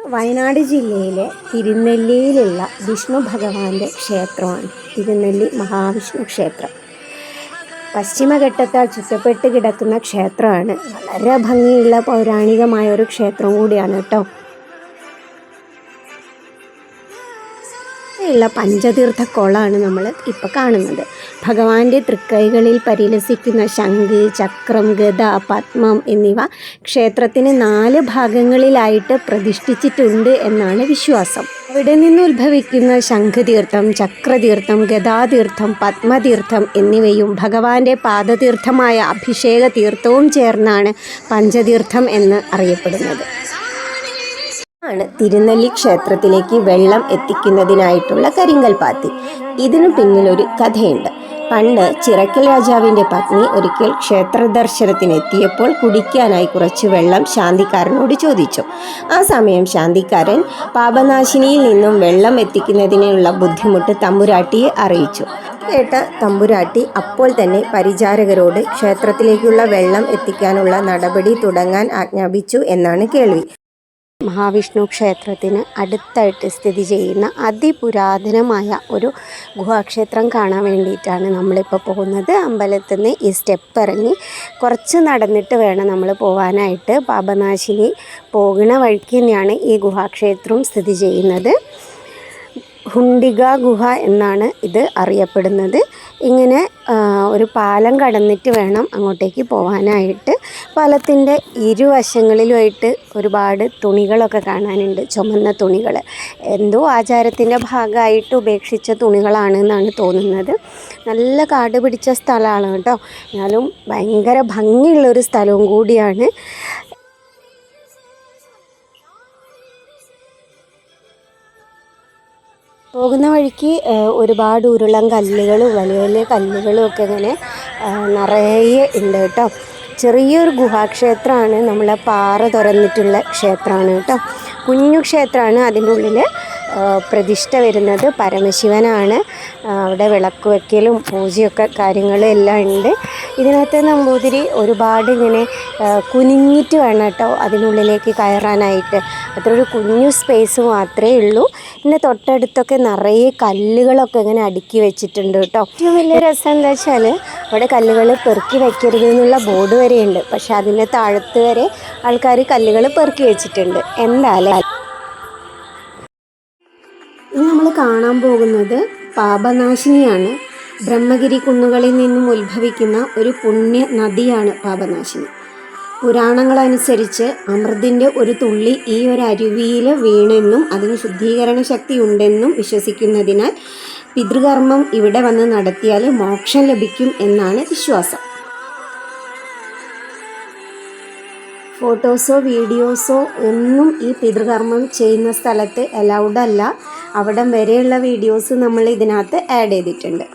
വയനാട് ജില്ലയിലെ തിരുനെല്ലിയിലുള്ള വിഷ്ണു ഭഗവാന്റെ ക്ഷേത്രമാണ് തിരുനെല്ലി മഹാവിഷ്ണു ക്ഷേത്രം. പശ്ചിമഘട്ടത്താൽ ചുറ്റപ്പെട്ട് കിടക്കുന്ന ക്ഷേത്രമാണ്. വളരെ ഭംഗിയുള്ള പൗരാണികമായ ഒരു ക്ഷേത്രം കൂടിയാണ് കേട്ടോ. ഉള്ള പഞ്ചതീർത്ഥ കുളമാണ് നമ്മൾ ഇപ്പോൾ കാണുന്നത്. ഭഗവാന്റെ തൃക്കൈകളിൽ പരിലസിക്കുന്ന ശംഖ്, ചക്രം, ഗദ, പത്മം എന്നിവ ക്ഷേത്രത്തിന് 4 ഭാഗങ്ങളിലായിട്ട് പ്രതിഷ്ഠിച്ചിട്ടുണ്ട് എന്നാണ് വിശ്വാസം. അവിടെ നിന്ന് ഉത്ഭവിക്കുന്ന ശംഖുതീർത്ഥം, ചക്രതീർത്ഥം, ഗദാതീർത്ഥം, പത്മതീർത്ഥം എന്നിവയും ഭഗവാന്റെ പാദതീർത്ഥമായ അഭിഷേക തീർത്ഥവും ചേർന്നാണ് പഞ്ചതീർത്ഥം എന്ന് അറിയപ്പെടുന്നത്. ആണ് തിരുനെല്ലി ക്ഷേത്രത്തിലേക്ക് വെള്ളം എത്തിക്കുന്നതിനായിട്ടുള്ള കരിങ്കൽ പാത്തി. ഇതിനു പിന്നിലൊരു കഥയുണ്ട്. പണ്ട് ചിറക്കൽ രാജാവിൻ്റെ പത്നി ഒരിക്കൽ ക്ഷേത്ര ദർശനത്തിനെത്തിയപ്പോൾ കുടിക്കാനായി കുറച്ച് വെള്ളം ശാന്തിക്കാരനോട് ചോദിച്ചു. ആ സമയം ശാന്തിക്കാരൻ പാപനാശിനിയിൽ നിന്നും വെള്ളം എത്തിക്കുന്നതിനുള്ള ബുദ്ധിമുട്ട് തമ്പുരാട്ടിയെ അറിയിച്ചു. കേട്ട തമ്പുരാട്ടി അപ്പോൾ തന്നെ പരിചാരകരോട് ക്ഷേത്രത്തിലേക്കുള്ള വെള്ളം എത്തിക്കാനുള്ള നടപടി തുടങ്ങാൻ ആജ്ഞാപിച്ചു എന്നാണ് കേൾവി. മഹാവിഷ്ണു ക്ഷേത്രത്തിന് അടുത്തായിട്ട് സ്ഥിതി ചെയ്യുന്ന അതിപുരാതനമായ ഒരു ഗുഹാക്ഷേത്രം കാണാൻ വേണ്ടിയിട്ടാണ് നമ്മളിപ്പോൾ പോകുന്നത്. അമ്പലത്തിൽ നിന്ന് ഈ സ്റ്റെപ്പ് ഇറങ്ങി കുറച്ച് നടന്നിട്ട് വേണം നമ്മൾ പോകാനായിട്ട്. പാപനാശിനി പോകുന്ന വഴിക്ക് തന്നെയാണ് ഈ ഗുഹാക്ഷേത്രം സ്ഥിതി ചെയ്യുന്നത്. ഹുണ്ടിക ഗുഹ എന്നാണ് ഇത് അറിയപ്പെടുന്നത്. ഇങ്ങനെ ഒരു പാലം കടന്നിട്ട് വേണം അങ്ങോട്ടേക്ക് പോകാനായിട്ട്. പാലത്തിൻ്റെ ഇരുവശങ്ങളിലുമായിട്ട് ഒരുപാട് തുണികളൊക്കെ കാണാനുണ്ട്, ചുമന്ന തുണികൾ. എന്തോ ആചാരത്തിൻ്റെ ഭാഗമായിട്ട് ഉപേക്ഷിച്ച തുണികളാണെന്നാണ് തോന്നുന്നത്. നല്ല കാട് പിടിച്ച സ്ഥലമാണ് കേട്ടോ. എന്നാലും ഭയങ്കര ഭംഗിയുള്ളൊരു സ്ഥലവും കൂടിയാണ്. പോകുന്ന വഴിക്ക് ഒരുപാട് ഉരുളൻ കല്ലുകളും വലിയ വലിയ കല്ലുകളും ഒക്കെ ഇങ്ങനെ നിറയെ ഉണ്ട് കേട്ടോ. ചെറിയൊരു ഗുഹാക്ഷേത്രമാണ്. നമ്മളെ പാറ തുറന്നിട്ടുള്ള ക്ഷേത്രമാണ് കേട്ടോ. കുഞ്ഞു ക്ഷേത്രമാണ്. അതിൻ്റെ ഉള്ളിൽ പ്രതിഷ്ഠ വരുന്നത് പരമശിവനാണ്. അവിടെ വിളക്ക് വയ്ക്കലും പൂജയൊക്കെ കാര്യങ്ങളും എല്ലാം ഉണ്ട്. ഇതിനകത്ത് നമ്പൂതിരി ഒരുപാട് ഇങ്ങനെ കുനിഞ്ഞിട്ട് വേണം കേട്ടോ അതിനുള്ളിലേക്ക് കയറാനായിട്ട്. അത്ര ഒരു കുഞ്ഞു സ്പേസ് മാത്രമേ ഉള്ളൂ. പിന്നെ തൊട്ടടുത്തൊക്കെ നിറയെ കല്ലുകളൊക്കെ ഇങ്ങനെ അടുക്കി വെച്ചിട്ടുണ്ട് കേട്ടോ. ഏറ്റവും വലിയ രസം എന്താ വെച്ചാൽ അവിടെ കല്ലുകൾ പെറുക്കി വയ്ക്കരുത് എന്നുള്ള ബോർഡ് വരെയുണ്ട്. പക്ഷെ അതിൻ്റെ താഴത്ത് വരെ ആൾക്കാർ കല്ലുകൾ പെറുക്കി വെച്ചിട്ടുണ്ട്. എന്തായാലും ഇനി നമ്മൾ കാണാൻ പോകുന്നത് പാപനാശിനിയാണ്. ബ്രഹ്മഗിരി കുന്നുകളിൽ നിന്നും ഉത്ഭവിക്കുന്ന ഒരു പുണ്യ നദിയാണ് പാപനാശിനി. പുരാണങ്ങളനുസരിച്ച് അമൃതിൻ്റെ ഒരു തുള്ളി ഈ ഒരു അരുവിയിൽ വീണെന്നും അതിന് ശുദ്ധീകരണ ശക്തി ഉണ്ടെന്നും വിശ്വസിക്കുന്നതിനാൽ പിതൃകർമ്മം ഇവിടെ വന്ന് നടത്തിയാൽ മോക്ഷം ലഭിക്കും എന്നാണ് വിശ്വാസം. ഫോട്ടോസോ വീഡിയോസോ ഒന്നും ഈ പിതൃകർമ്മം ചെയ്യുന്ന സ്ഥലത്ത് അലൗഡ് അല്ല. അവിടം വരെയുള്ള വീഡിയോസ് നമ്മൾ ഇതിനകത്ത് ആഡ് ചെയ്തിട്ടുണ്ട്.